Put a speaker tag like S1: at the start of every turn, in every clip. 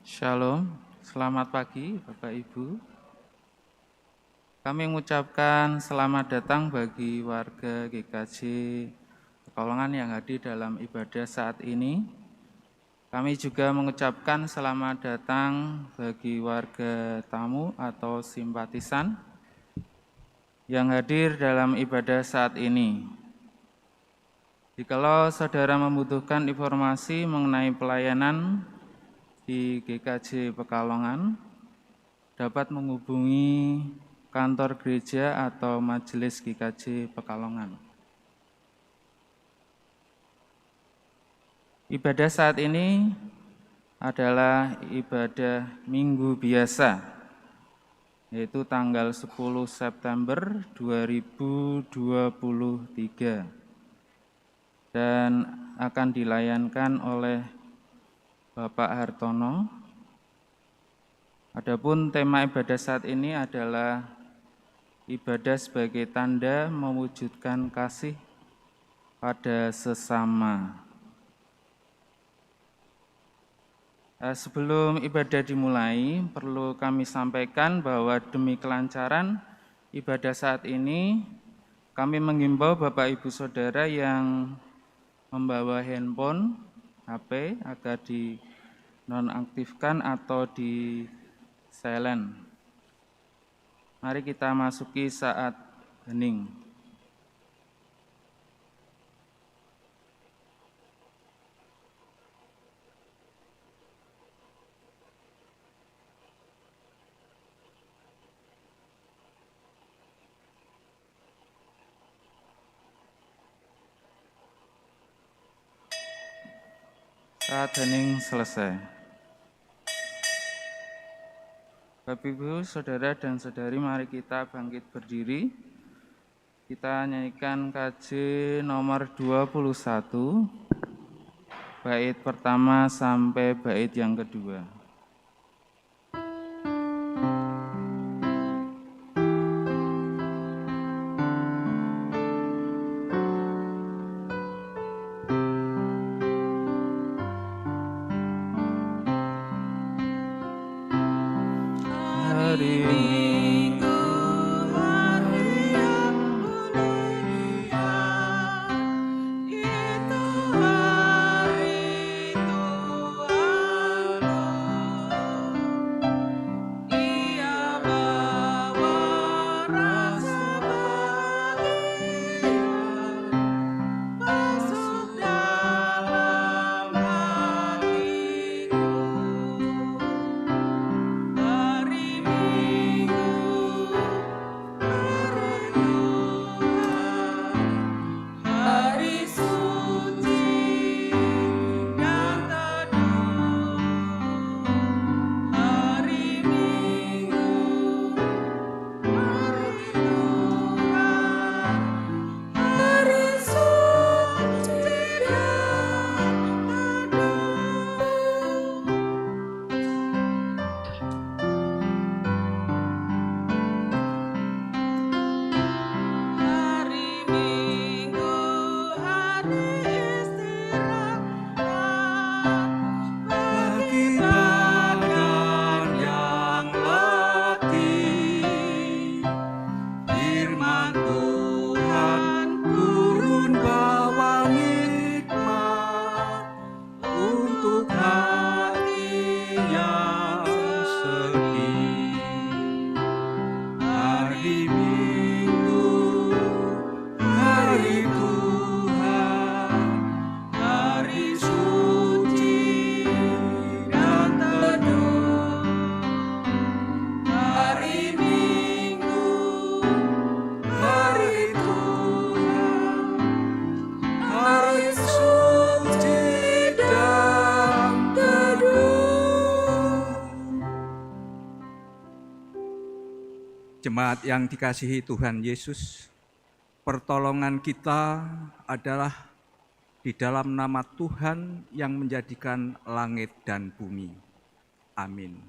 S1: Shalom, selamat pagi Bapak Ibu. Kami mengucapkan selamat datang bagi warga GKJ Pekalongan yang hadir dalam ibadah saat ini. Kami juga mengucapkan selamat datang bagi warga tamu atau simpatisan yang hadir dalam ibadah saat ini. Jikalau saudara membutuhkan informasi mengenai pelayanan di GKJ Pekalongan, dapat menghubungi kantor gereja atau majelis GKJ Pekalongan. Ibadah saat ini adalah ibadah Minggu Biasa, yaitu tanggal 10 September 2023, dan akan dilayankan oleh Bapak Hartono. Adapun tema ibadah saat ini adalah ibadah sebagai tanda mewujudkan kasih pada sesama. Sebelum ibadah dimulai, perlu kami sampaikan bahwa demi kelancaran ibadah saat ini, kami menghimbau Bapak Ibu Saudara yang membawa handphone, HP agar dinonaktifkan atau di silent. Mari kita masuki saat hening. Saat hening selesai. Bapak Ibu, Saudara dan Saudari, mari kita bangkit berdiri. Kita nyanyikan KJ nomor 21, bait pertama sampai bait yang kedua.
S2: Jemaat yang dikasihi Tuhan Yesus, pertolongan kita adalah di dalam nama Tuhan yang menjadikan langit dan bumi. Amin.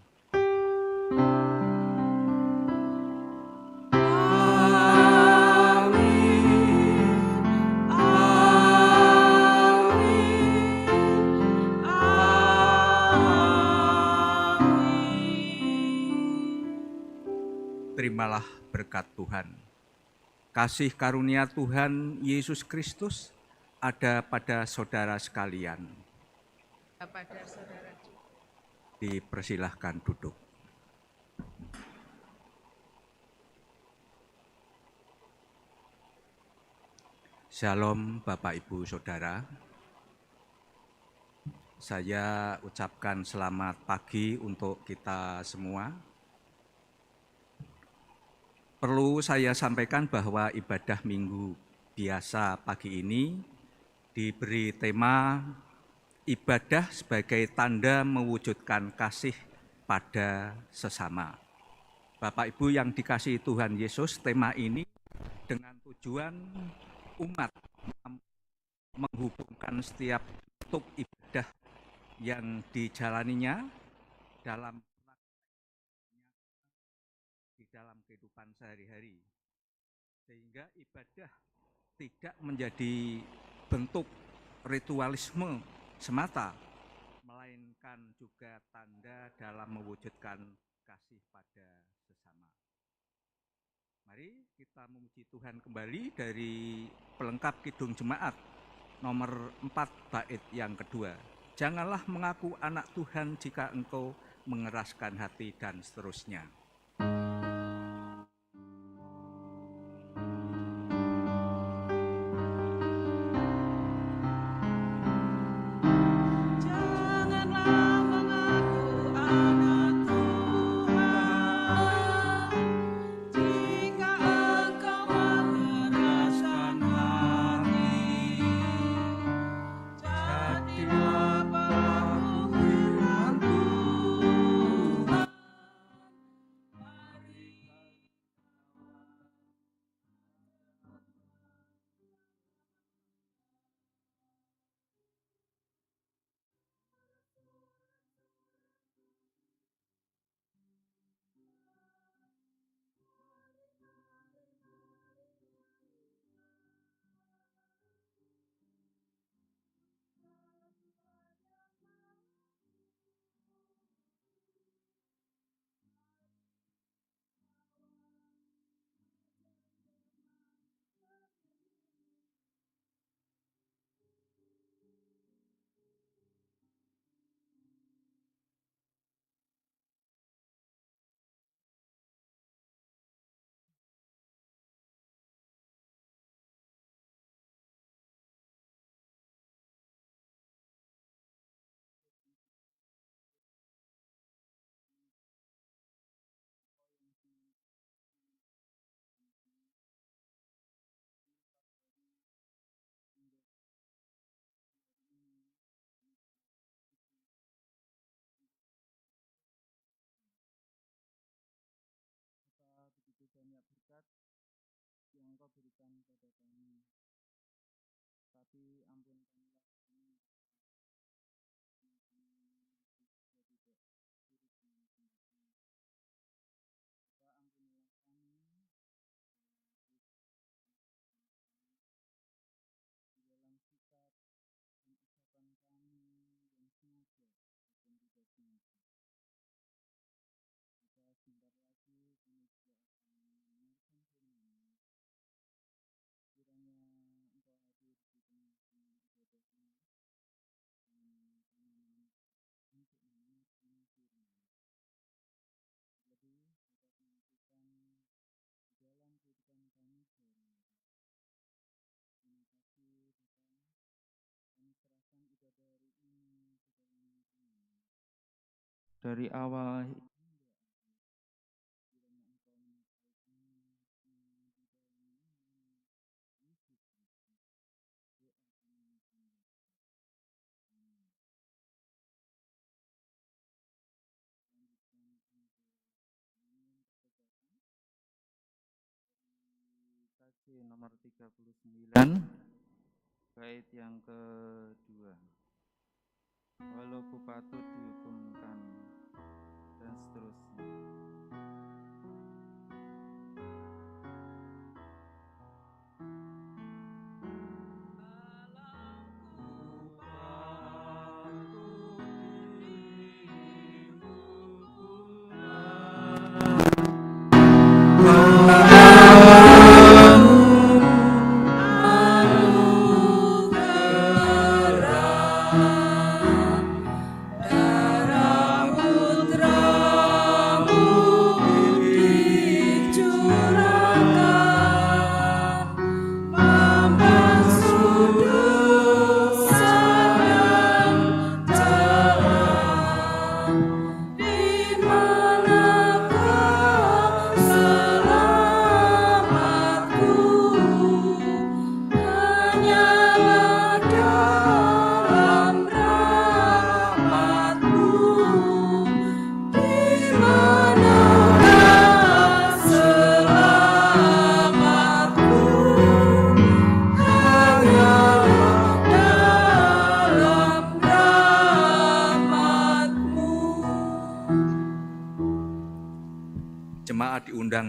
S2: terimalah berkat Tuhan. Kasih karunia Tuhan Yesus Kristus ada pada saudara sekalian.
S3: Pada saudara juga.
S2: Dipersilahkan duduk. Shalom Bapak Ibu Saudara. Saya ucapkan selamat pagi untuk kita semua. Perlu saya sampaikan bahwa ibadah minggu biasa pagi ini diberi tema ibadah sebagai tanda mewujudkan kasih pada sesama. Bapak Ibu yang dikasihi Tuhan Yesus, tema ini dengan tujuan umat menghubungkan setiap bentuk ibadah yang dijalaninya dalam di dalam kehidupan sehari-hari, sehingga ibadah tidak menjadi bentuk ritualisme semata, melainkan juga tanda dalam mewujudkan kasih pada sesama. Mari kita memuji Tuhan kembali dari pelengkap Kidung Jemaat nomor 4 bait yang kedua. Janganlah mengaku anak Tuhan jika engkau mengeraskan hati, dan seterusnya.
S1: Begitu banyak berkat yang Engkau berikan kepada kami, tapi ampunkanlah kami jika tidak turut dengan sendiri. Maka ampunilah kami di dalam sikap dan ucapan kami yang sengaja maupun tidak sengaja. Maka sebentar lagi kami juga akan mendengarkan firman-Mu. Kiranya Engkau hadir di tengah-tengah ibadah ini, dan kami untuk mendengarkan firman. Terlebih dapat melakukan di dalam kehidupan kami sehari-hari. Terima kasih Bapa, kami serahkan ibadah hari ini ke dalam tangan-Mu. Dari awal hingga akhir, kiranya Engkau menyertai kami semua di dalam nama Yesus Kristus. Doa kami sembahkan. Amin. Lanjutkan untuk nyanyian pertobakan dari KJ nomor 39, bait yang kedua. Walau ku patut dihukumkan, dan seterusnya.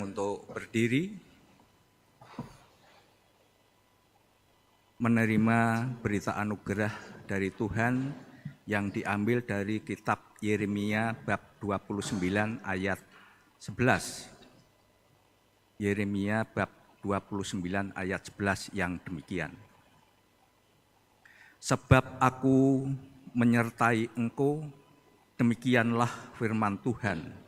S2: untuk berdiri, menerima berita anugerah dari Tuhan yang diambil dari kitab Yeremia bab 29 ayat 11. Yeremia bab 29 ayat 11 yang demikian. Sebab aku menyertai engkau, demikianlah firman Tuhan,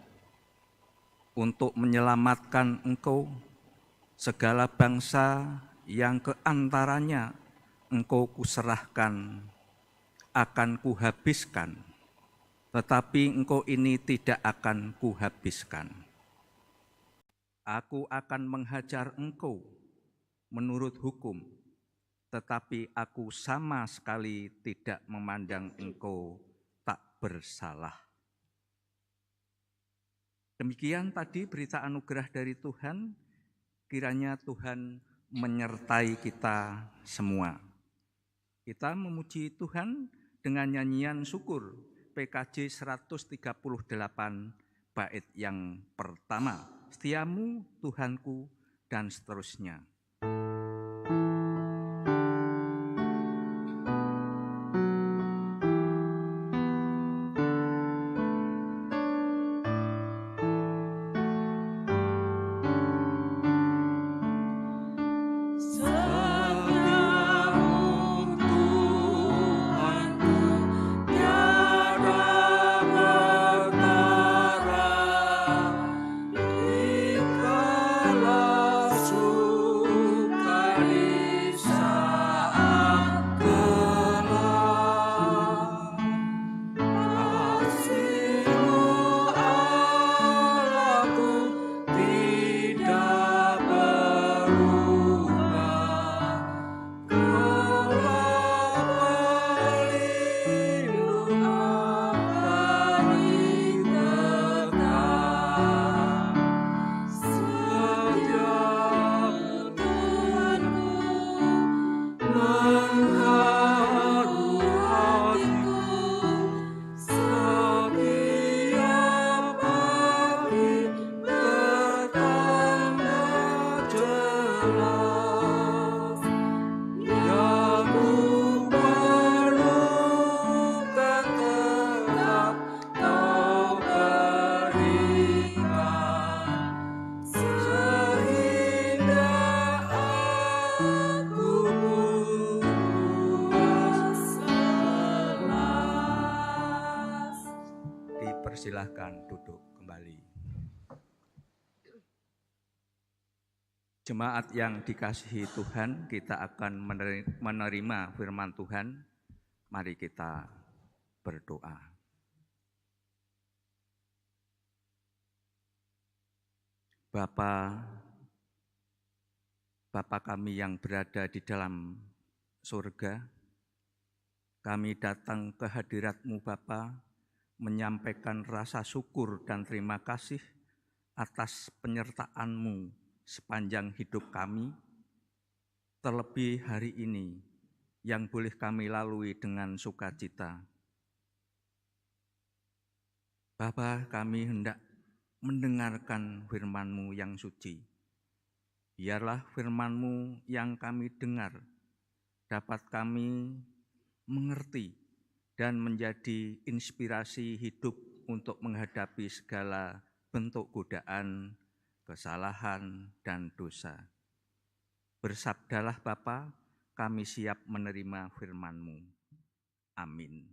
S2: untuk menyelamatkan engkau, segala bangsa yang keantaranya engkau kuserahkan akan kuhabiskan, tetapi engkau ini tidak akan kuhabiskan. Aku akan menghajar engkau menurut hukum, tetapi aku sama sekali tidak memandang engkau tak bersalah. Demikian tadi berita anugerah dari Tuhan, kiranya Tuhan menyertai kita semua. Kita memuji Tuhan dengan nyanyian syukur PKJ 138 bait yang pertama, Setiamu Tuhanku, dan seterusnya. Silahkan duduk kembali. Jemaat yang dikasihi Tuhan, kita akan menerima firman Tuhan. Mari kita berdoa. Bapa kami yang berada di dalam surga, kami datang ke hadirat-Mu Bapa, menyampaikan rasa syukur dan terima kasih atas penyertaan-Mu sepanjang hidup kami, terlebih hari ini yang boleh kami lalui dengan sukacita. Bapa, kami hendak mendengarkan firman-Mu yang suci. Biarlah firman-Mu yang kami dengar dapat kami mengerti dan menjadi inspirasi hidup untuk menghadapi segala bentuk godaan, kesalahan, dan dosa. Bersabdalah Bapa, kami siap menerima firman-Mu. Amin.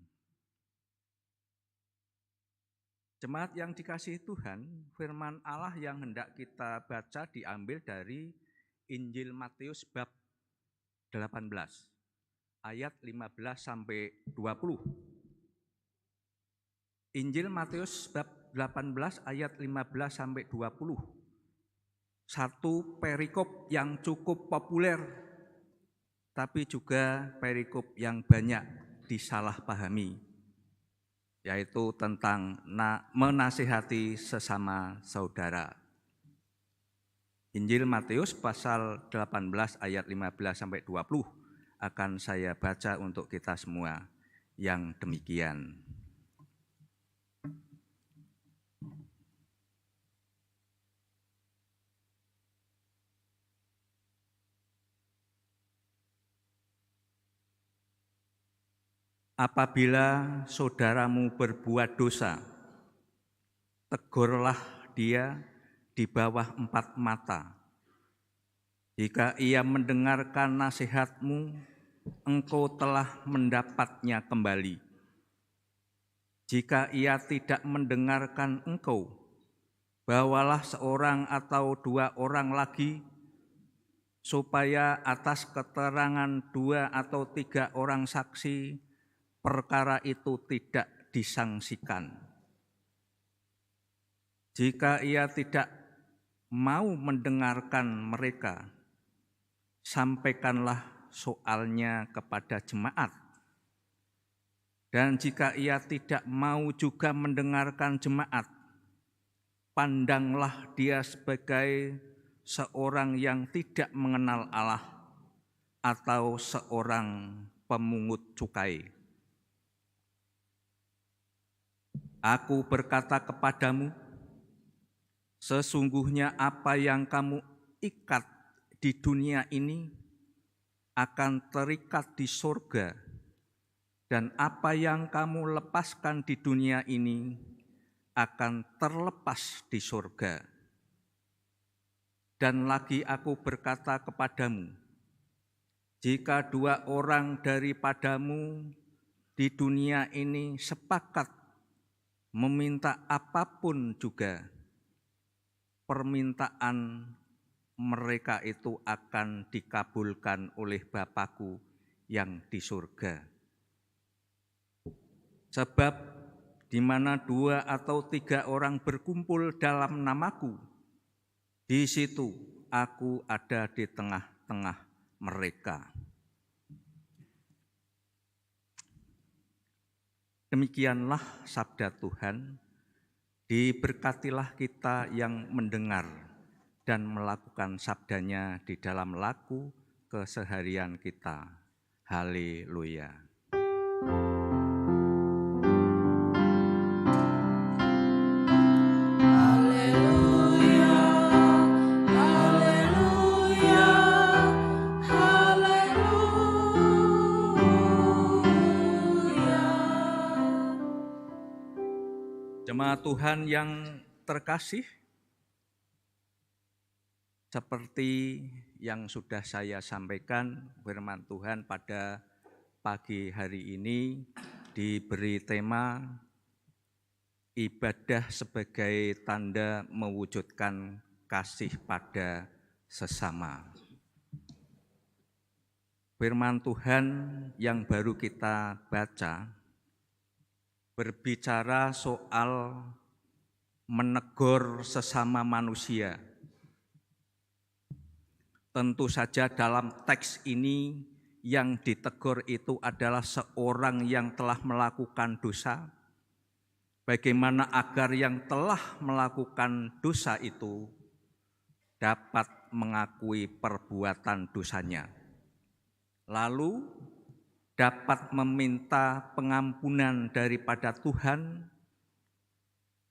S2: Jemaat yang dikasihi Tuhan, firman Allah yang hendak kita baca diambil dari Injil Matius bab 18. Ayat 15 sampai 20. Injil Matius bab 18 ayat 15 sampai 20. Satu perikop yang cukup populer, tapi juga perikop yang banyak disalahpahami, yaitu tentang menasihati sesama saudara. Injil Matius pasal 18 ayat 15 sampai 20. Akan saya baca untuk kita semua yang demikian. apabila saudaramu berbuat dosa, tegurlah dia di bawah 4 mata. Jika ia mendengarkan nasihatmu, engkau telah mendapatnya kembali. Jika ia tidak mendengarkan engkau, bawalah seorang atau 2 orang lagi, supaya atas keterangan 2 atau 3 orang saksi, perkara itu tidak disangsikan. Jika ia tidak mau mendengarkan mereka, sampaikanlah soalnya kepada jemaat. Dan jika ia tidak mau juga mendengarkan jemaat, pandanglah dia sebagai seorang yang tidak mengenal Allah atau seorang pemungut cukai. Aku berkata kepadamu, sesungguhnya apa yang kamu ikat di dunia ini akan terikat di surga, dan apa yang kamu lepaskan di dunia ini akan terlepas di surga. Dan lagi aku berkata kepadamu, jika 2 orang daripadamu di dunia ini sepakat meminta apapun juga, permintaan mereka itu akan dikabulkan oleh Bapa-Ku yang di surga. Sebab di mana 2 atau 3 orang berkumpul dalam nama-Ku, di situ Aku ada di tengah-tengah mereka. Demikianlah sabda Tuhan. Diberkatilah kita yang mendengar dan melakukan sabdanya di dalam laku keseharian kita. Haleluya. Jemaat Tuhan yang terkasih, seperti yang sudah saya sampaikan, firman Tuhan pada pagi hari ini diberi tema ibadah sebagai tanda mewujudkan kasih pada sesama. Firman Tuhan yang baru kita baca berbicara soal menegur sesama manusia. Tentu saja dalam teks ini yang ditegur itu adalah seorang yang telah melakukan dosa. Bagaimana agar yang telah melakukan dosa itu dapat mengakui perbuatan dosanya, lalu dapat meminta pengampunan daripada Tuhan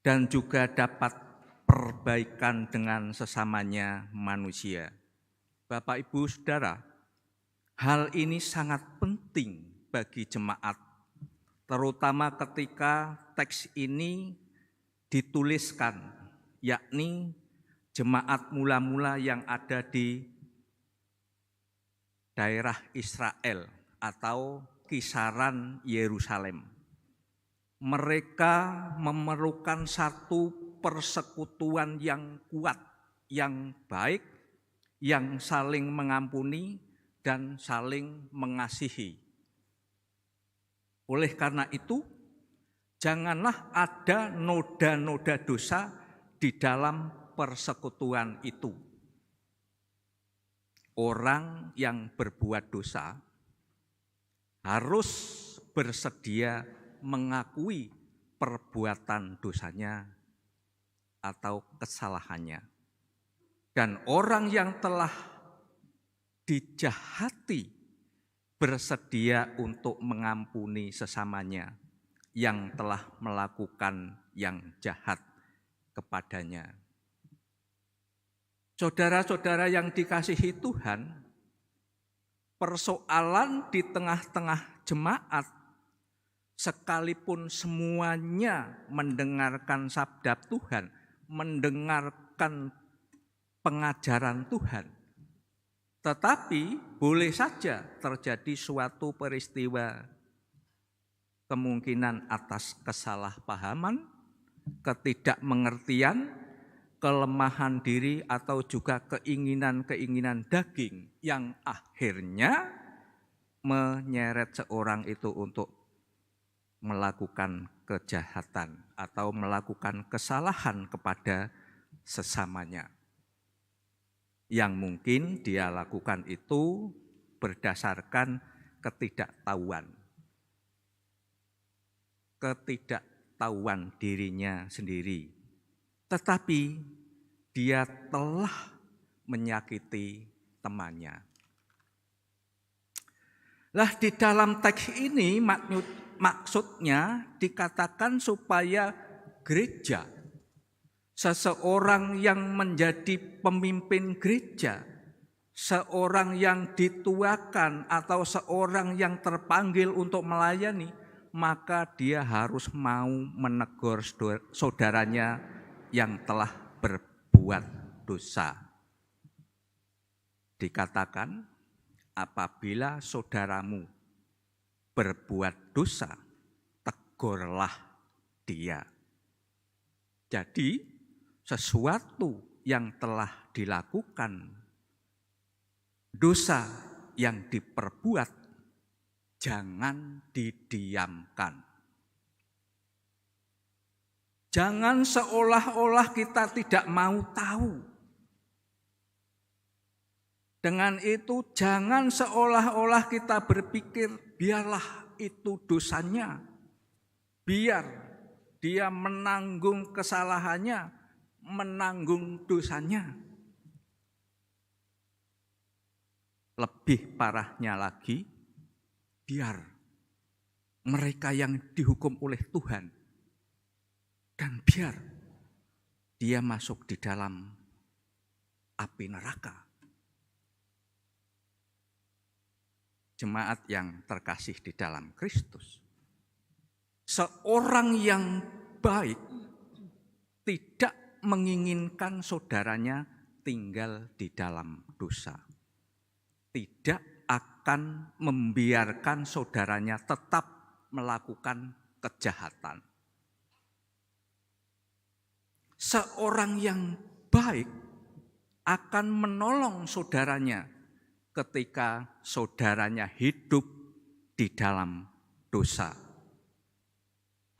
S2: dan juga dapat perbaikan dengan sesamanya manusia. Bapak, Ibu, Saudara, hal ini sangat penting bagi jemaat, terutama ketika teks ini dituliskan, yakni jemaat mula-mula yang ada di daerah Israel atau kisaran Yerusalem. Mereka memerlukan satu persekutuan yang kuat, yang baik, yang saling mengampuni dan saling mengasihi. Oleh karena itu, janganlah ada noda-noda dosa di dalam persekutuan itu. Orang yang berbuat dosa harus bersedia mengakui perbuatan dosanya atau kesalahannya. Dan orang yang telah dijahati bersedia untuk mengampuni sesamanya yang telah melakukan yang jahat kepadanya. Saudara-saudara yang dikasihi Tuhan, persoalan di tengah-tengah jemaat sekalipun semuanya mendengarkan sabda Tuhan, mendengarkan pengajaran Tuhan, tetapi boleh saja terjadi suatu peristiwa, kemungkinan atas kesalahpahaman, ketidakmengertian, kelemahan diri, atau juga keinginan-keinginan daging yang akhirnya menyeret seorang itu untuk melakukan kejahatan atau melakukan kesalahan kepada sesamanya. Yang mungkin dia lakukan itu berdasarkan ketidaktahuan dirinya sendiri. Tetapi dia telah menyakiti temannya. Lah di dalam teks ini maksudnya dikatakan supaya gereja, seseorang yang menjadi pemimpin gereja, seorang yang dituakan atau seorang yang terpanggil untuk melayani, maka dia harus mau menegur saudaranya yang telah berbuat dosa. Dikatakan, apabila saudaramu berbuat dosa, tegurlah dia. Jadi, sesuatu yang telah dilakukan, dosa yang diperbuat, jangan didiamkan. Jangan seolah-olah kita tidak mau tahu. Dengan itu jangan seolah-olah kita berpikir biarlah itu dosanya. Biar dia menanggung kesalahannya, menanggung dosanya. Lebih parahnya lagi, biar mereka yang dihukum oleh Tuhan, dan biar dia masuk di dalam api neraka. Jemaat yang terkasih di dalam Kristus, seorang yang baik tidak menginginkan saudaranya tinggal di dalam dosa. Tidak akan membiarkan saudaranya tetap melakukan kejahatan. Seorang yang baik akan menolong saudaranya ketika saudaranya hidup di dalam dosa,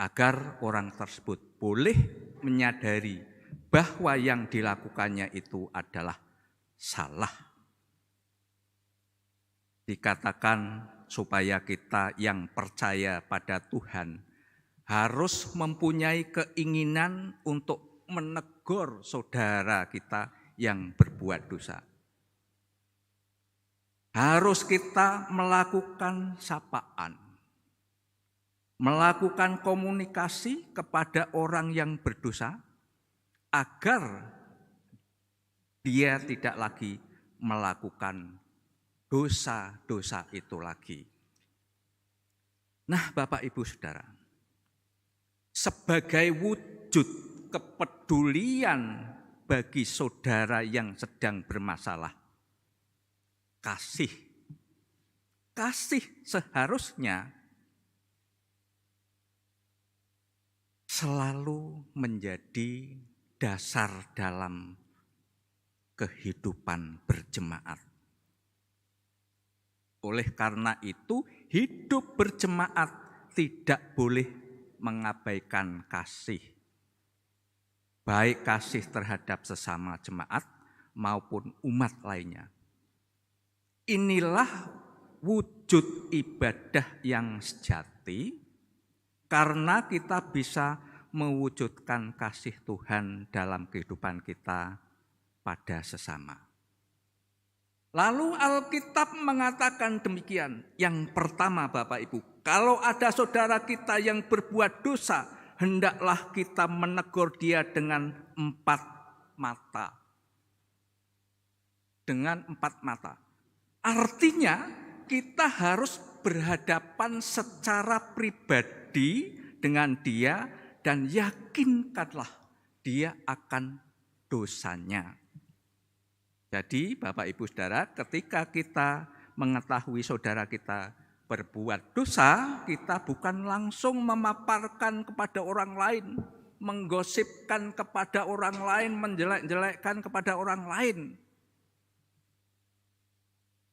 S2: agar orang tersebut boleh menyadari bahwa yang dilakukannya itu adalah salah. Dikatakan supaya kita yang percaya pada Tuhan harus mempunyai keinginan untuk menegur saudara kita yang berbuat dosa. Harus kita melakukan sapaan, melakukan komunikasi kepada orang yang berdosa agar dia tidak lagi melakukan dosa-dosa itu lagi. Nah, Bapak Ibu Saudara, sebagai wujud kepedulian bagi saudara yang sedang bermasalah, kasih seharusnya selalu menjadi dasar dalam kehidupan berjemaat. Oleh karena itu, hidup berjemaat tidak boleh mengabaikan kasih. Baik kasih terhadap sesama jemaat maupun umat lainnya. Inilah wujud ibadah yang sejati, karena kita bisa mewujudkan kasih Tuhan dalam kehidupan kita pada sesama. Lalu Alkitab mengatakan demikian. Yang pertama Bapak Ibu, kalau ada saudara kita yang berbuat dosa, hendaklah kita menegur dia dengan 4 mata. Dengan 4 mata. Artinya kita harus berhadapan secara pribadi terjadi dengan dia dan yakinkanlah dia akan dosanya. Jadi Bapak Ibu Saudara, ketika kita mengetahui saudara kita berbuat dosa, kita bukan langsung memaparkan kepada orang lain, menggosipkan kepada orang lain, menjelek-jelekkan kepada orang lain.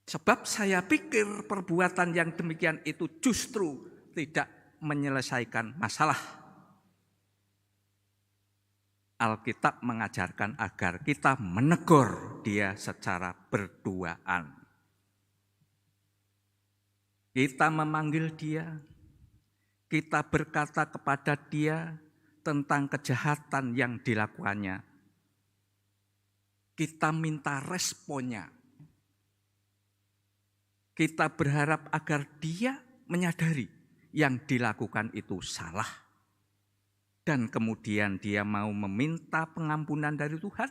S2: Sebab saya pikir perbuatan yang demikian itu justru tidak menyelesaikan masalah. Alkitab mengajarkan agar kita menegur dia secara berduaan. Kita memanggil dia, kita berkata kepada dia tentang kejahatan yang dilakukannya. Kita minta responnya. Kita berharap agar dia menyadari yang dilakukan itu salah. Dan kemudian dia mau meminta pengampunan dari Tuhan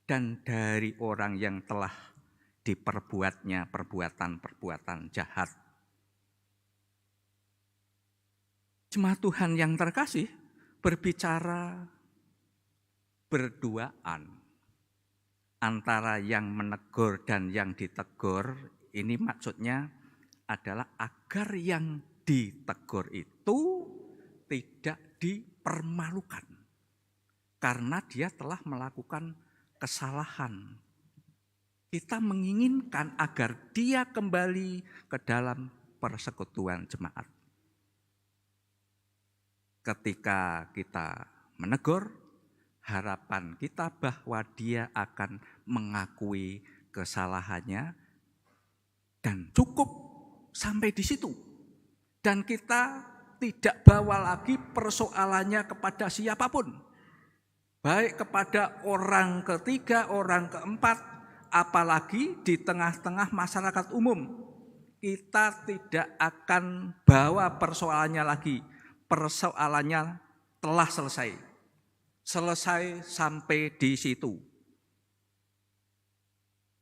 S2: dan dari orang yang telah diperbuatnya perbuatan-perbuatan jahat. Jemaat Tuhan yang terkasih, berbicara berduaan antara yang menegur dan yang ditegur. Ini maksudnya adalah agar yang ditegur itu tidak dipermalukan karena dia telah melakukan kesalahan. Kita menginginkan agar dia kembali ke dalam persekutuan jemaat. Ketika kita menegur, harapan kita bahwa dia akan mengakui kesalahannya dan cukup sampai di situ. Dan kita tidak bawa lagi persoalannya kepada siapapun. Baik kepada orang ketiga, orang keempat, apalagi di tengah-tengah masyarakat umum. Kita tidak akan bawa persoalannya lagi. Persoalannya telah selesai. Selesai sampai di situ.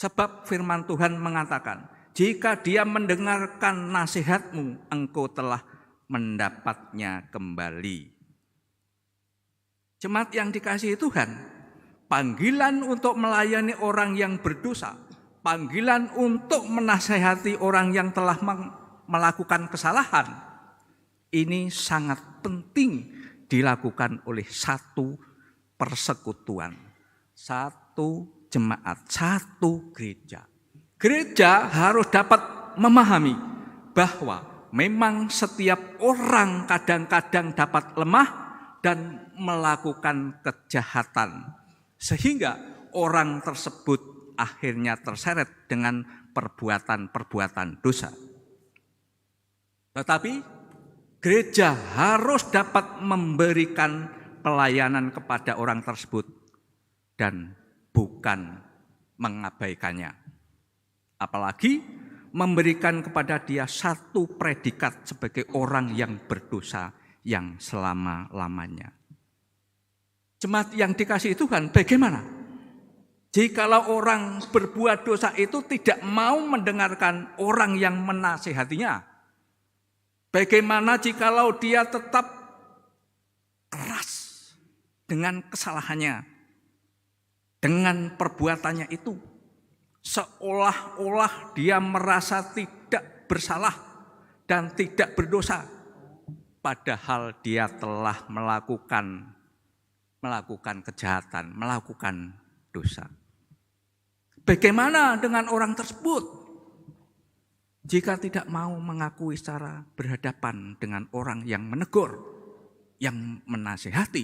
S2: Sebab firman Tuhan mengatakan, jika dia mendengarkan nasihatmu, engkau telah mendapatnya kembali. Jemaat yang dikasihi Tuhan, panggilan untuk melayani orang yang berdosa, panggilan untuk menasihati orang yang telah melakukan kesalahan, ini sangat penting dilakukan oleh satu persekutuan, satu jemaat, satu gereja. Gereja harus dapat memahami bahwa memang setiap orang kadang-kadang dapat lemah dan melakukan kejahatan. Sehingga orang tersebut akhirnya terseret dengan perbuatan-perbuatan dosa. Tetapi gereja harus dapat memberikan pelayanan kepada orang tersebut dan bukan mengabaikannya. Apalagi memberikan kepada dia satu predikat sebagai orang yang berdosa yang selama-lamanya. Jemaat yang dikasihi Tuhan, bagaimana? Jikalau orang berbuat dosa itu tidak mau mendengarkan orang yang menasihatinya. Bagaimana jikalau dia tetap keras dengan kesalahannya, dengan perbuatannya itu? Seolah-olah dia merasa tidak bersalah dan tidak berdosa. Padahal dia telah melakukan kejahatan, melakukan dosa. Bagaimana dengan orang tersebut? Jika tidak mau mengakui secara berhadapan dengan orang yang menegur, yang menasihati.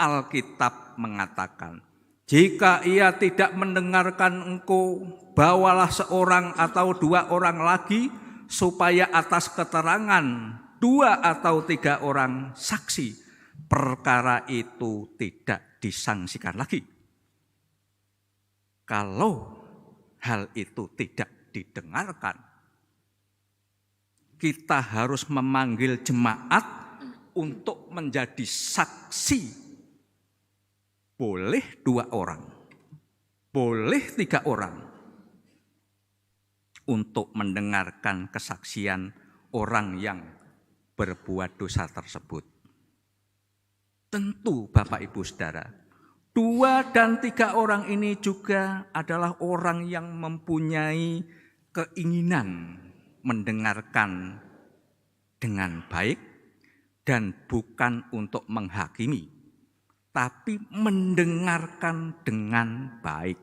S2: Alkitab mengatakan, jika ia tidak mendengarkan engkau, bawalah seorang atau dua orang lagi, supaya atas keterangan 2 atau 3 orang saksi, perkara itu tidak disangsikan lagi. Kalau hal itu tidak didengarkan, kita harus memanggil jemaat untuk menjadi saksi. Boleh 2 orang, boleh 3 orang untuk mendengarkan kesaksian orang yang berbuat dosa tersebut. Tentu Bapak Ibu Saudara, 2 dan 3 orang ini juga adalah orang yang mempunyai keinginan mendengarkan dengan baik dan bukan untuk menghakimi, tapi mendengarkan dengan baik.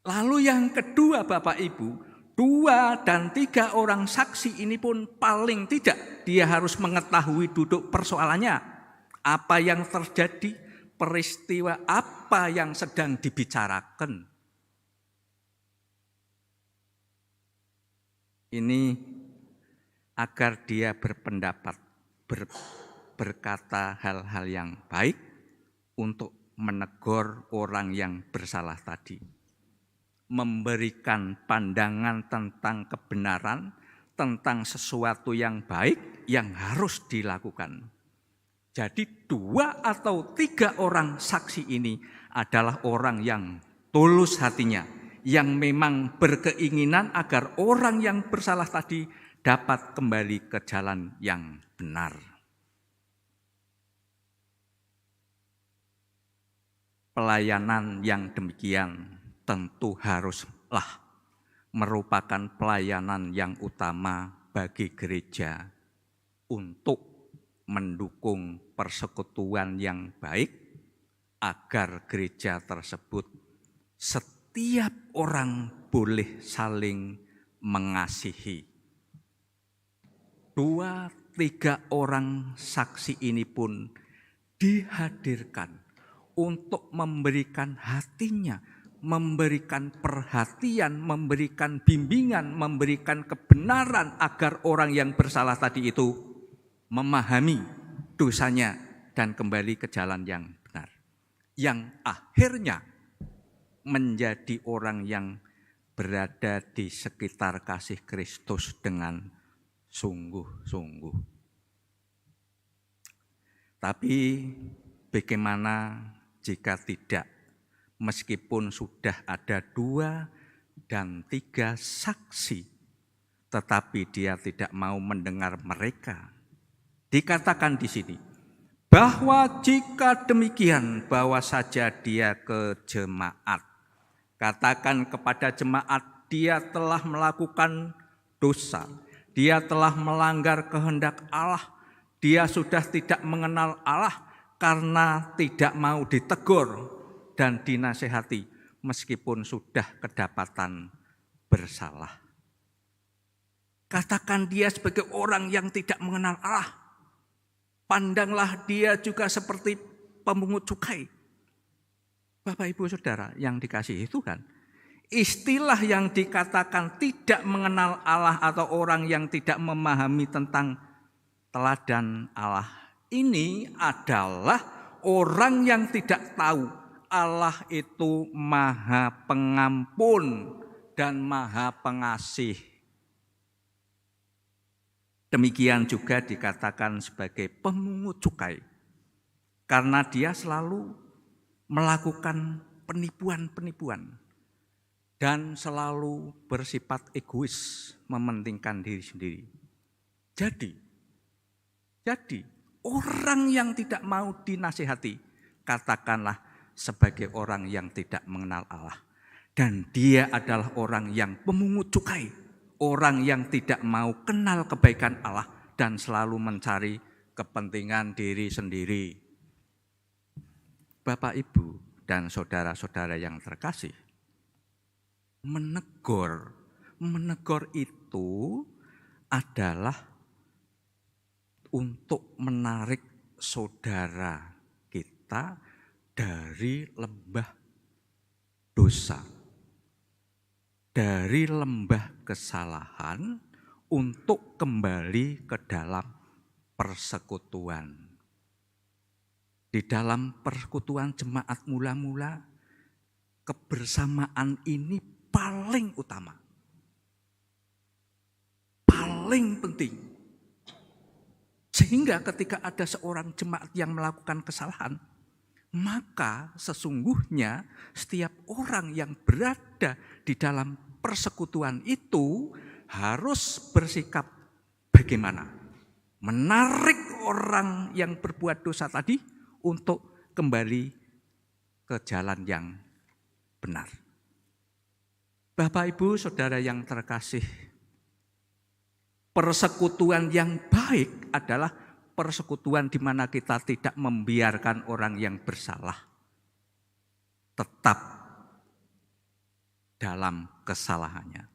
S2: Lalu yang kedua Bapak Ibu, 2 dan 3 orang saksi ini pun paling tidak dia harus mengetahui duduk persoalannya. Apa yang terjadi, peristiwa apa yang sedang dibicarakan. Ini agar dia berpendapat, berkata hal-hal yang baik untuk menegur orang yang bersalah tadi. Memberikan pandangan tentang kebenaran, tentang sesuatu yang baik yang harus dilakukan. Jadi 2 atau 3 orang saksi ini adalah orang yang tulus hatinya, yang memang berkeinginan agar orang yang bersalah tadi dapat kembali ke jalan yang benar. Pelayanan yang demikian tentu haruslah merupakan pelayanan yang utama bagi gereja untuk mendukung persekutuan yang baik agar gereja tersebut setiap orang boleh saling mengasihi. 2-3 orang saksi ini pun dihadirkan untuk memberikan hatinya, memberikan perhatian, memberikan bimbingan, memberikan kebenaran agar orang yang bersalah tadi itu memahami dosanya dan kembali ke jalan yang benar. Yang akhirnya menjadi orang yang berada di sekitar kasih Kristus dengan sungguh-sungguh. Tapi bagaimana jika tidak? Meskipun sudah ada 2 dan 3 saksi, tetapi dia tidak mau mendengar mereka. Dikatakan di sini, bahwa jika demikian, bawa saja dia ke jemaat. Katakan kepada jemaat, dia telah melakukan dosa, dia telah melanggar kehendak Allah, dia sudah tidak mengenal Allah karena tidak mau ditegur dan dinasehati meskipun sudah kedapatan bersalah. Katakan dia sebagai orang yang tidak mengenal Allah. Pandanglah dia juga seperti pemungut cukai. Bapak Ibu Saudara yang dikasihi Tuhan, istilah yang dikatakan tidak mengenal Allah atau orang yang tidak memahami tentang teladan Allah ini adalah orang yang tidak tahu Allah itu Maha Pengampun dan Maha Pengasih. Demikian juga dikatakan sebagai pemungut cukai, karena dia selalu melakukan penipuan-penipuan dan selalu bersifat egois, mementingkan diri sendiri. Jadi orang yang tidak mau dinasihati, katakanlah sebagai orang yang tidak mengenal Allah. Dan dia adalah orang yang pemungut cukai, orang yang tidak mau kenal kebaikan Allah dan selalu mencari kepentingan diri sendiri. Bapak, Ibu, dan saudara-saudara yang terkasih, menegur itu adalah untuk menarik saudara kita dari lembah dosa, dari lembah kesalahan untuk kembali ke dalam persekutuan. Di dalam persekutuan jemaat mula-mula, kebersamaan ini paling utama, paling penting. Sehingga ketika ada seorang jemaat yang melakukan kesalahan, maka sesungguhnya setiap orang yang berada di dalam persekutuan itu harus bersikap bagaimana? Menarik orang yang berbuat dosa tadi untuk kembali ke jalan yang benar. Bapak, Ibu, Saudara yang terkasih, persekutuan yang baik adalah persekutuan di mana kita tidak membiarkan orang yang bersalah tetap dalam kesalahannya.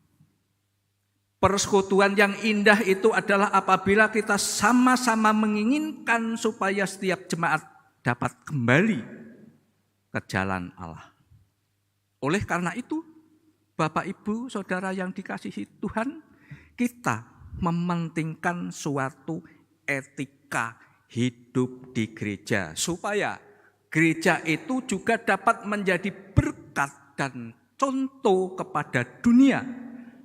S2: Persekutuan yang indah itu adalah apabila kita sama-sama menginginkan supaya setiap jemaat dapat kembali ke jalan Allah. Oleh karena itu, Bapak, Ibu, Saudara yang dikasihi Tuhan, kita mementingkan suatu etika hidup di gereja supaya gereja itu juga dapat menjadi berkat dan contoh kepada dunia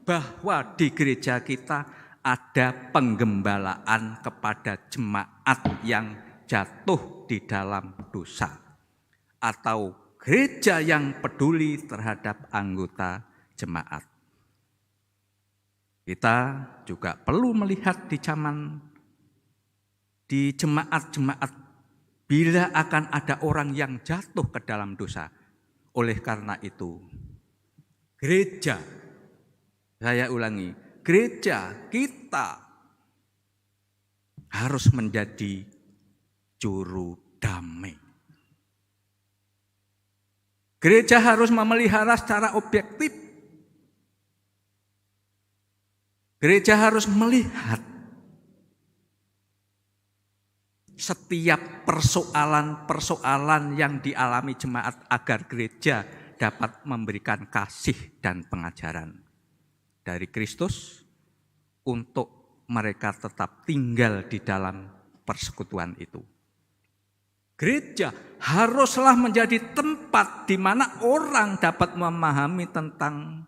S2: bahwa di gereja kita ada penggembalaan kepada jemaat yang jatuh di dalam dosa atau gereja yang peduli terhadap anggota jemaat. Kita juga perlu melihat di jemaat-jemaat bila akan ada orang yang jatuh ke dalam dosa. Oleh karena itu, gereja, saya ulangi, gereja kita harus menjadi juru damai. Gereja harus memelihara secara objektif. Gereja harus melihat setiap persoalan-persoalan yang dialami jemaat agar gereja dapat memberikan kasih dan pengajaran dari Kristus untuk mereka tetap tinggal di dalam persekutuan itu. Gereja haruslah menjadi tempat di mana orang dapat memahami tentang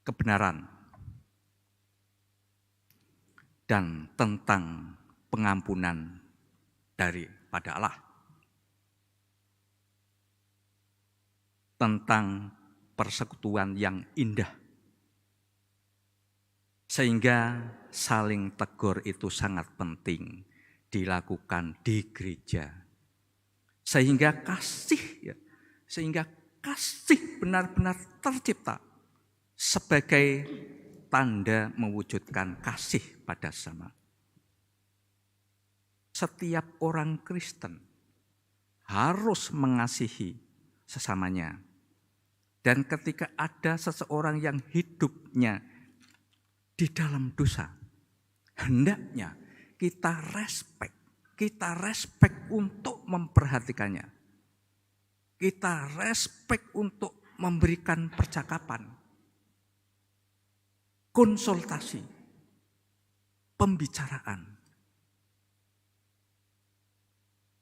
S2: kebenaran dan tentang pengampunan daripada Allah. Tentang persekutuan yang indah. Sehingga saling tegur itu sangat penting dilakukan di gereja. Sehingga kasih benar-benar tercipta sebagai tanda mewujudkan kasih pada sesama. Setiap orang Kristen harus mengasihi sesamanya. Dan ketika ada seseorang yang hidupnya di dalam dosa, hendaknya kita respek untuk memperhatikannya. Kita respek untuk memberikan percakapan, konsultasi, pembicaraan.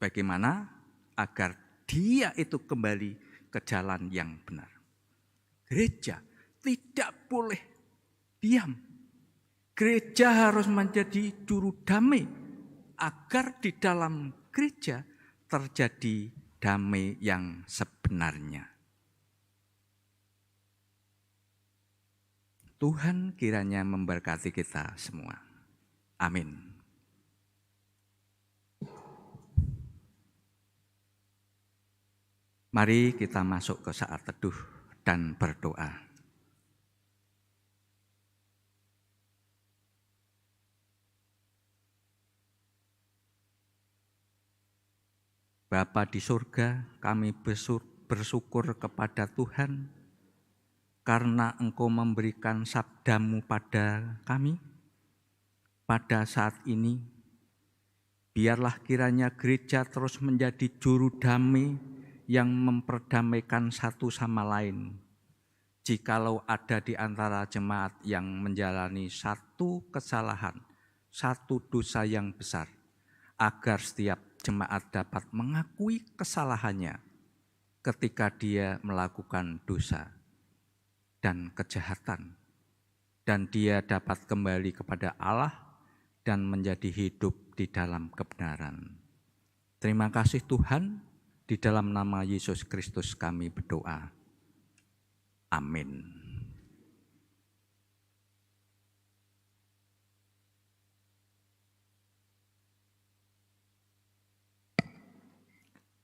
S2: Bagaimana agar dia itu kembali ke jalan yang benar. Gereja tidak boleh diam. Gereja harus menjadi juru damai agar di dalam gereja terjadi damai yang sebenarnya. Tuhan kiranya memberkati kita semua. Amin. Mari kita masuk ke saat teduh dan berdoa. Bapa di surga, kami bersyukur kepada Tuhan karena Engkau memberikan sabda-Mu pada kami pada saat ini. Biarlah kiranya gereja terus menjadi juru damai yang memperdamaikan satu sama lain. Jikalau ada di antara jemaat yang menjalani satu kesalahan, satu dosa yang besar, agar setiap jemaat dapat mengakui kesalahannya ketika dia melakukan dosa dan kejahatan. Dan dia dapat kembali kepada Allah dan menjadi hidup di dalam kebenaran. Terima kasih Tuhan, di dalam nama Yesus Kristus kami berdoa. Amin.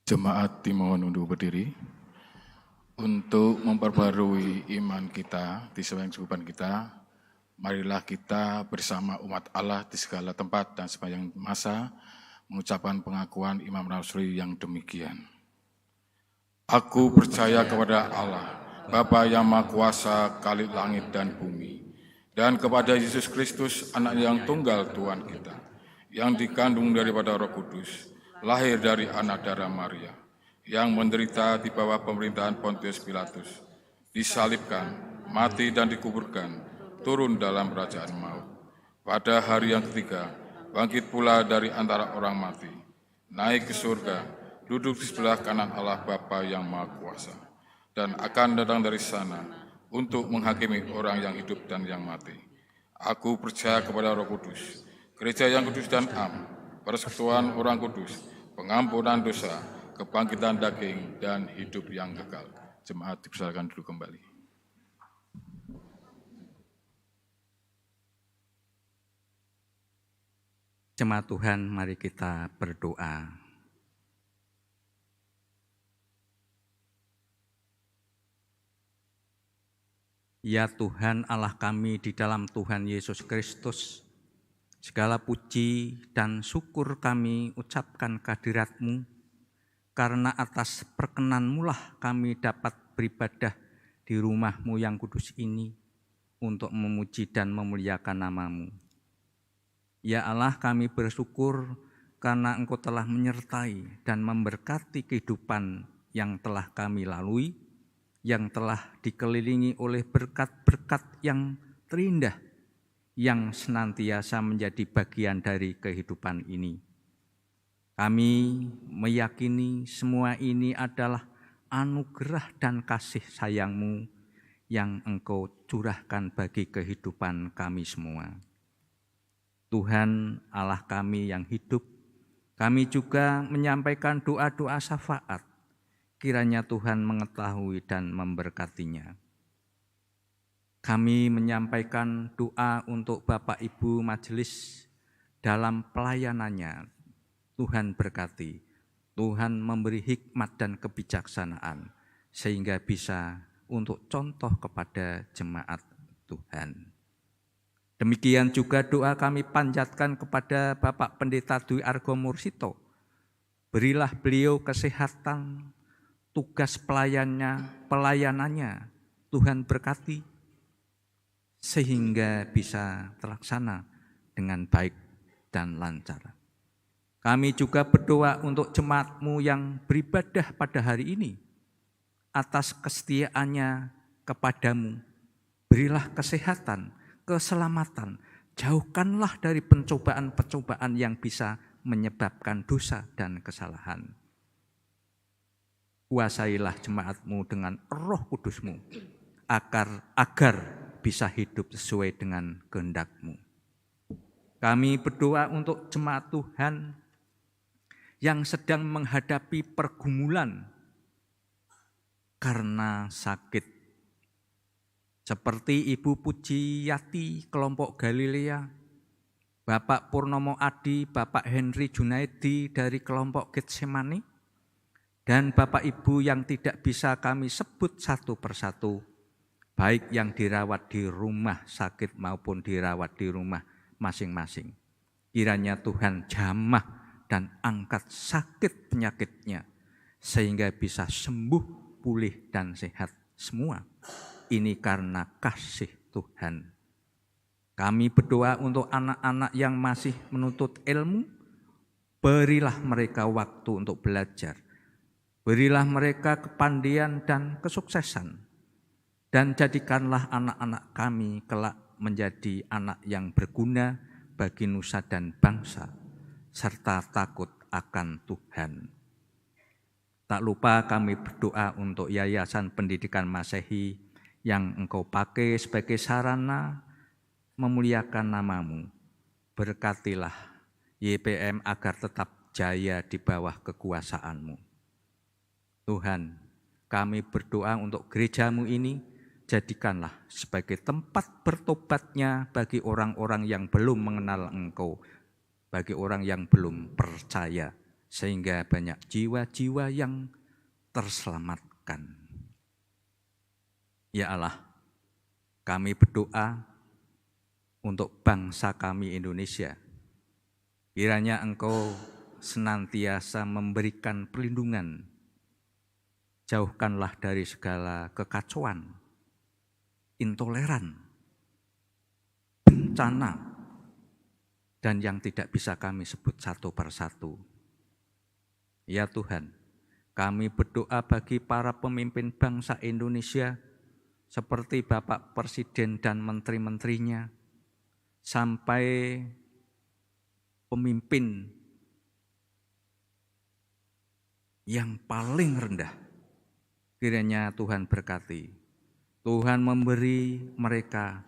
S4: Jemaat dimohon untuk berdiri. Untuk memperbarui iman kita di sepanjang kehidupan kita, marilah kita bersama umat Allah di segala tempat dan sepanjang masa mengucapkan pengakuan Imam Rasuli yang demikian. Aku percaya kepada Allah, Bapa yang Maha Kuasa, Khalik langit dan bumi, dan kepada Yesus Kristus, Anak yang tunggal Tuhan kita, yang dikandung daripada Roh Kudus, lahir dari anak darah Maria, yang menderita di bawah pemerintahan Pontius Pilatus, disalibkan, mati dan dikuburkan, turun dalam kerajaan maut. Pada hari yang ketiga, bangkit pula dari antara orang mati, naik ke surga, duduk di sebelah kanan Allah Bapa yang Maha Kuasa, dan akan datang dari sana untuk menghakimi orang yang hidup dan yang mati. Aku percaya kepada Roh Kudus, gereja yang kudus dan am, persekutuan orang kudus, pengampunan dosa, kebangkitan daging, dan hidup yang kekal. Jemaat dipersilakan duduk kembali.
S2: Jemaat Tuhan, mari kita berdoa. Ya Tuhan Allah kami di dalam Tuhan Yesus Kristus, segala puji dan syukur kami ucapkan kehadirat-Mu, karena atas perkenan-Mu lah kami dapat beribadah di rumah-Mu yang kudus ini untuk memuji dan memuliakan nama-Mu. Ya Allah, kami bersyukur karena Engkau telah menyertai dan memberkati kehidupan yang telah kami lalui, yang telah dikelilingi oleh berkat-berkat yang terindah, yang senantiasa menjadi bagian dari kehidupan ini. Kami meyakini semua ini adalah anugerah dan kasih sayang-Mu yang Engkau curahkan bagi kehidupan kami semua. Tuhan Allah kami yang hidup, kami juga menyampaikan doa-doa syafaat, kiranya Tuhan mengetahui dan memberkatinya. Kami menyampaikan doa untuk Bapak Ibu Majelis dalam pelayanannya. Tuhan berkati, Tuhan memberi hikmat dan kebijaksanaan, sehingga bisa untuk contoh kepada jemaat Tuhan. Demikian juga doa kami panjatkan kepada Bapak Pendeta Dwi Argo Mursito. Berilah beliau kesehatan, tugas pelayanannya, Tuhan berkati, sehingga bisa terlaksana dengan baik dan lancar. Kami juga berdoa untuk jemaat-Mu yang beribadah pada hari ini, atas kesetiaannya kepadamu. Berilah kesehatan, keselamatan, jauhkanlah dari pencobaan-pencobaan yang bisa menyebabkan dosa dan kesalahan. Kuasailah jemaat-Mu dengan Roh Kudus-Mu, agar bisa hidup sesuai dengan kehendak-Mu. Kami berdoa untuk jemaat Tuhan yang sedang menghadapi pergumulan karena sakit, seperti Ibu Pujiyati kelompok Galilea, Bapak Purnomo Adi, Bapak Henry Junaidi dari kelompok Getsemani, dan Bapak Ibu yang tidak bisa kami sebut satu persatu, baik yang dirawat di rumah sakit maupun dirawat di rumah masing-masing. Kiranya Tuhan jamah dan angkat sakit penyakitnya, sehingga bisa sembuh, pulih, dan sehat semua. Ini karena kasih Tuhan. Kami berdoa untuk anak-anak yang masih menuntut ilmu, berilah mereka waktu untuk belajar. Berilah mereka kepandaian dan kesuksesan. Dan jadikanlah anak-anak kami kelak menjadi anak yang berguna bagi nusa dan bangsa, serta takut akan Tuhan. Tak lupa kami berdoa untuk Yayasan Pendidikan Masehi yang Engkau pakai sebagai sarana memuliakan nama-Mu. Berkatilah YPM agar tetap jaya di bawah kekuasaan-Mu. Tuhan, kami berdoa untuk gereja-Mu ini, jadikanlah sebagai tempat bertobatnya bagi orang-orang yang belum mengenal Engkau, bagi orang yang belum percaya sehingga banyak jiwa-jiwa yang terselamatkan. Ya Allah, kami berdoa untuk bangsa kami Indonesia. Kiranya Engkau senantiasa memberikan perlindungan. Jauhkanlah dari segala kekacauan, intoleran, bencana, dan yang tidak bisa kami sebut satu persatu. Ya Tuhan, kami berdoa bagi para pemimpin bangsa Indonesia, seperti Bapak Presiden dan menteri-menterinya, sampai pemimpin yang paling rendah. Kiranya Tuhan berkati, Tuhan memberi mereka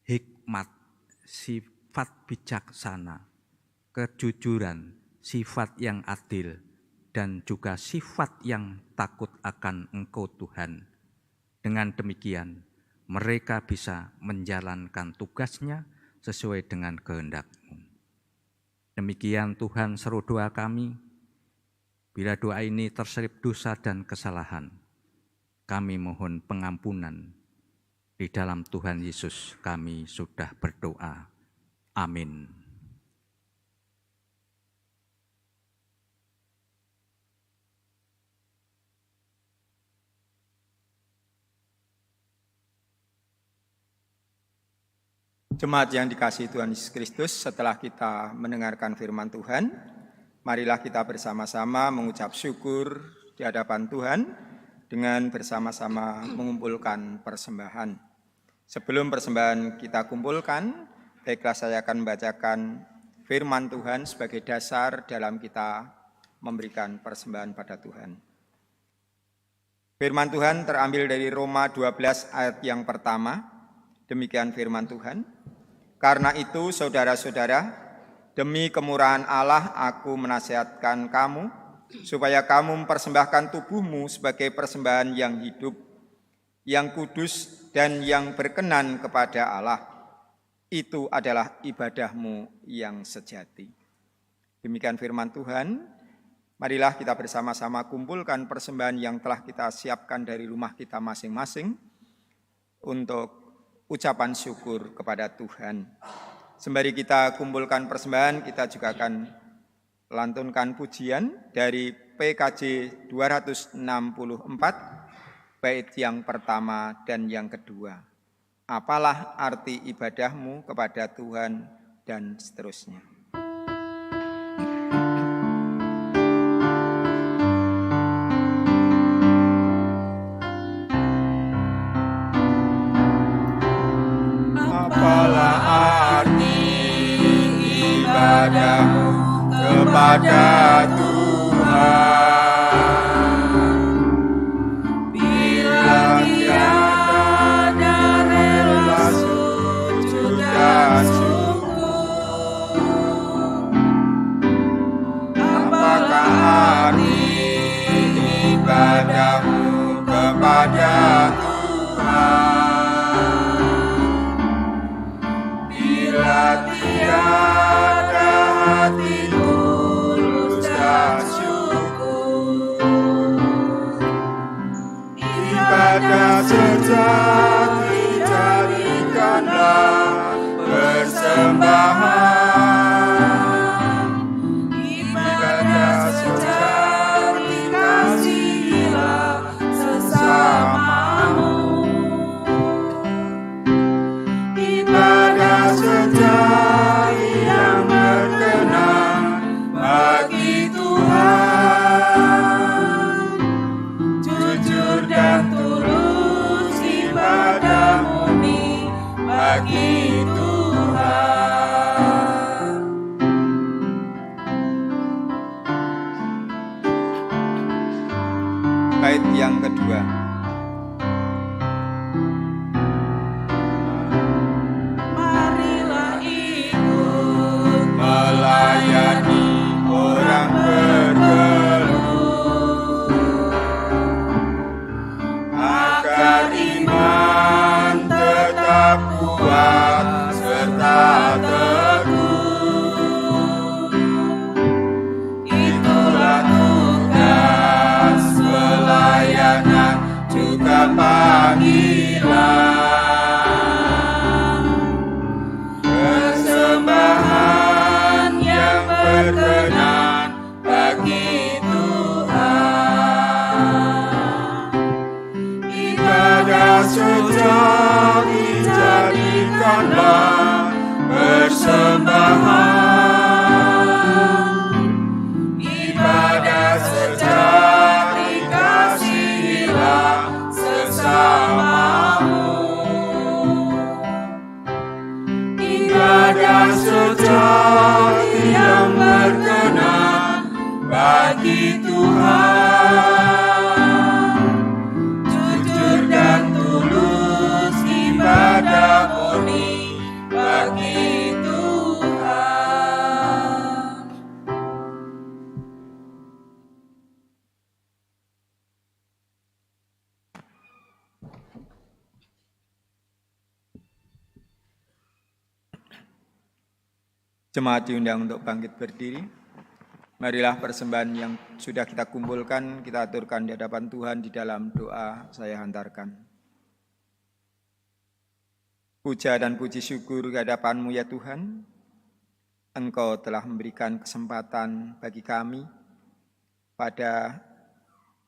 S2: hikmat, sifat bijaksana, kejujuran, sifat yang adil, dan juga sifat yang takut akan Engkau Tuhan. Dengan demikian, mereka bisa menjalankan tugasnya sesuai dengan kehendak-Mu. Demikian Tuhan seru doa kami. Bila doa ini terselip dosa dan kesalahan, kami mohon pengampunan. Di dalam Tuhan Yesus kami sudah berdoa. Amin.
S5: Jemaat yang dikasihi Tuhan Yesus Kristus, setelah kita mendengarkan firman Tuhan, marilah kita bersama-sama mengucap syukur di hadapan Tuhan dengan bersama-sama mengumpulkan persembahan. Sebelum persembahan kita kumpulkan, baiklah saya akan membacakan firman Tuhan sebagai dasar dalam kita memberikan persembahan pada Tuhan. Firman Tuhan terambil dari Roma 12 ayat yang pertama. Demikian firman Tuhan. Karena itu saudara-saudara, demi kemurahan Allah aku menasihatkan kamu, supaya kamu mempersembahkan tubuhmu sebagai persembahan yang hidup, yang kudus dan yang berkenan kepada Allah. Itu adalah ibadahmu yang sejati. Demikian firman Tuhan. Marilah kita bersama-sama kumpulkan persembahan yang telah kita siapkan dari rumah kita masing-masing untuk ucapan syukur kepada Tuhan. Sembari kita kumpulkan persembahan, kita juga akan lantunkan pujian dari PKJ 264, bait yang pertama dan yang kedua. Apalah arti ibadahmu kepada Tuhan, dan seterusnya. Apalah arti ibadahmu kepada Tuhan, bila tiada rela sujud dan syukur. Apakah arti ibadahmu kepada Tuhan, bila tiada hati tulus dan syukur. Ibadah sejati jadikanlah persembahan. Ibadah sejati kasihilah sesamamu. Ibadah sejati yang berkenan bagi Tuhan, jujur dan tulus ibadah murni bagi Tuhan. Bait yang kedua. Marilah ikut melayani orang berkeluh, agar iman tetap kuat serta teguh. Itulah juga panggilan. Persembahan yang berkenan bagi Tuhan. Ibadah sejati jadikanlah persembahan. Ibadah sejati kasihilah sesamamu. Ibadah sejati yang berkenan bagi Tuhan. Jujur dan tulus ibadah murni bagi Tuhan. Jemaat diundang untuk bangkit berdiri. Marilah persembahan yang sudah kita kumpulkan, kita aturkan di hadapan Tuhan di dalam doa saya hantarkan. Puja dan puji syukur ke hadapan-Mu ya Tuhan. Engkau telah memberikan kesempatan bagi kami pada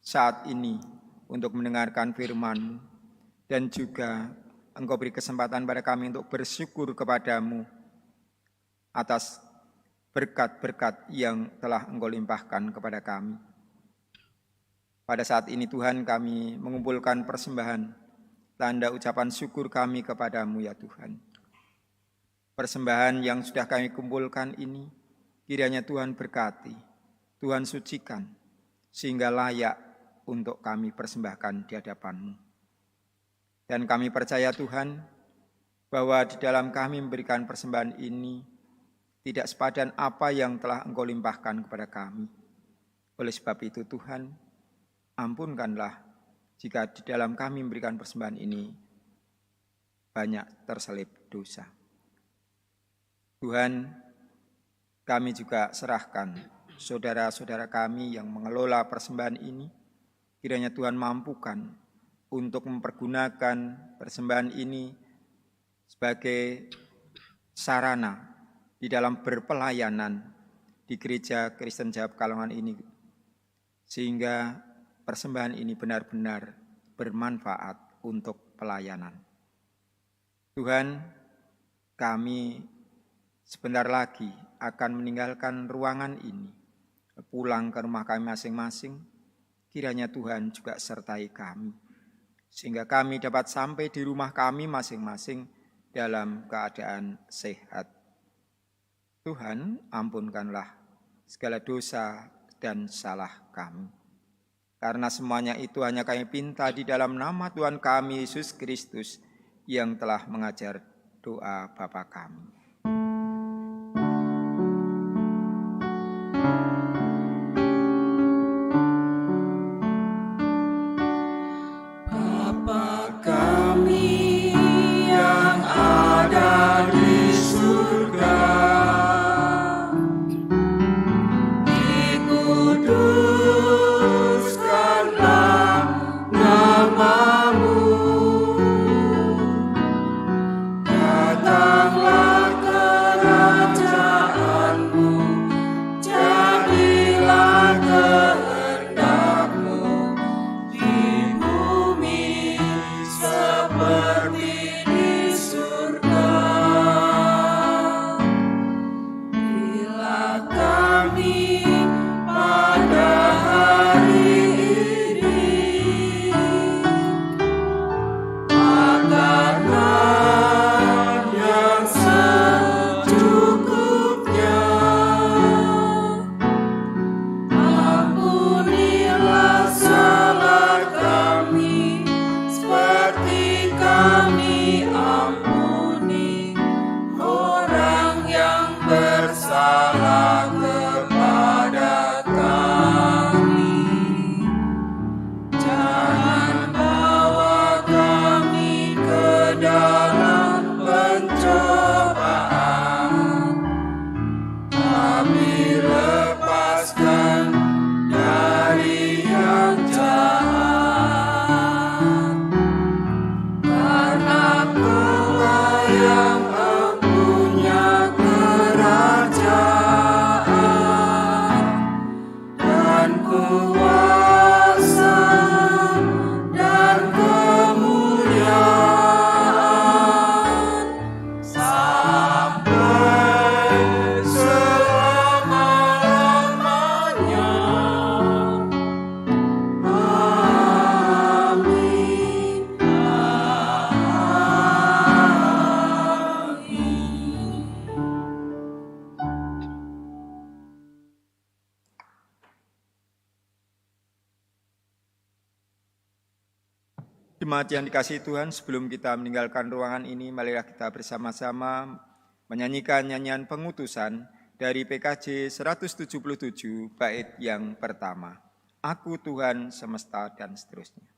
S5: saat ini untuk mendengarkan firman-Mu. Dan juga Engkau beri kesempatan pada kami untuk bersyukur kepada-Mu atas berkat-berkat yang telah Engkau limpahkan kepada kami. Pada saat ini Tuhan, kami mengumpulkan persembahan, tanda ucapan syukur kami kepada-Mu ya Tuhan. Persembahan yang sudah kami kumpulkan ini, kiranya Tuhan berkati, Tuhan sucikan, sehingga layak untuk kami persembahkan di hadapan-Mu. Dan kami percaya Tuhan, bahwa di dalam kami memberikan persembahan ini, tidak sepadan apa yang telah Engkau limpahkan kepada kami. Oleh sebab itu Tuhan, ampunkanlah jika di dalam kami memberikan persembahan ini banyak terselip dosa. Tuhan, kami juga serahkan saudara-saudara kami yang mengelola persembahan ini, kiranya Tuhan mampukan untuk mempergunakan persembahan ini sebagai sarana di dalam berpelayanan di Gereja Kristen Jawa Pekalongan ini, sehingga persembahan ini benar-benar bermanfaat untuk pelayanan. Tuhan, kami sebentar lagi akan meninggalkan ruangan ini, pulang ke rumah kami masing-masing. Kiranya Tuhan juga sertai kami, sehingga kami dapat sampai di rumah kami masing-masing dalam keadaan sehat. Tuhan, ampunkanlah segala dosa dan salah kami. Karena semuanya itu hanya kami pinta di dalam nama Tuhan kami, Yesus Kristus, yang telah mengajar doa Bapa kami. Bapa kami yang ada di surga, dikuduskanlah nama-Mu, datanglah Jemaat yang dikasihi Tuhan, sebelum kita meninggalkan ruangan ini, marilah kita bersama-sama menyanyikan nyanyian pengutusan dari PKJ 177 bait yang pertama. Aku Tuhan semesta dan seterusnya.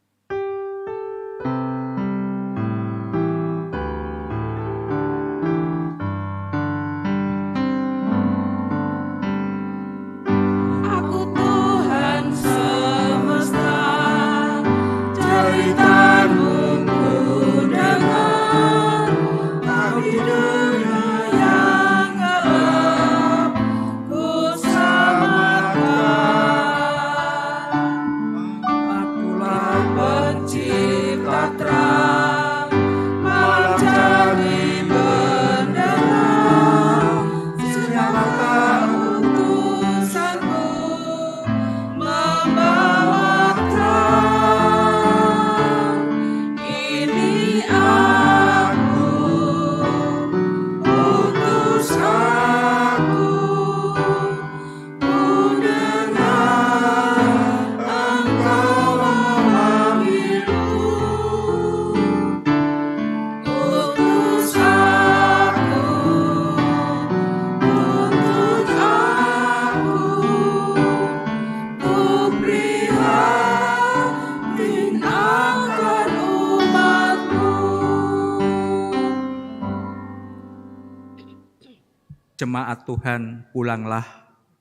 S2: Jemaat Tuhan, pulanglah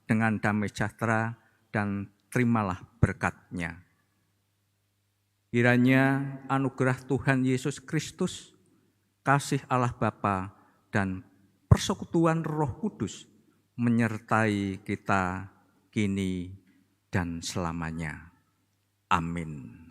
S2: dengan damai sejahtera dan terimalah berkat-Nya. Kiranya anugerah Tuhan Yesus Kristus, kasih Allah Bapa dan persekutuan Roh Kudus menyertai kita kini dan selamanya. Amin.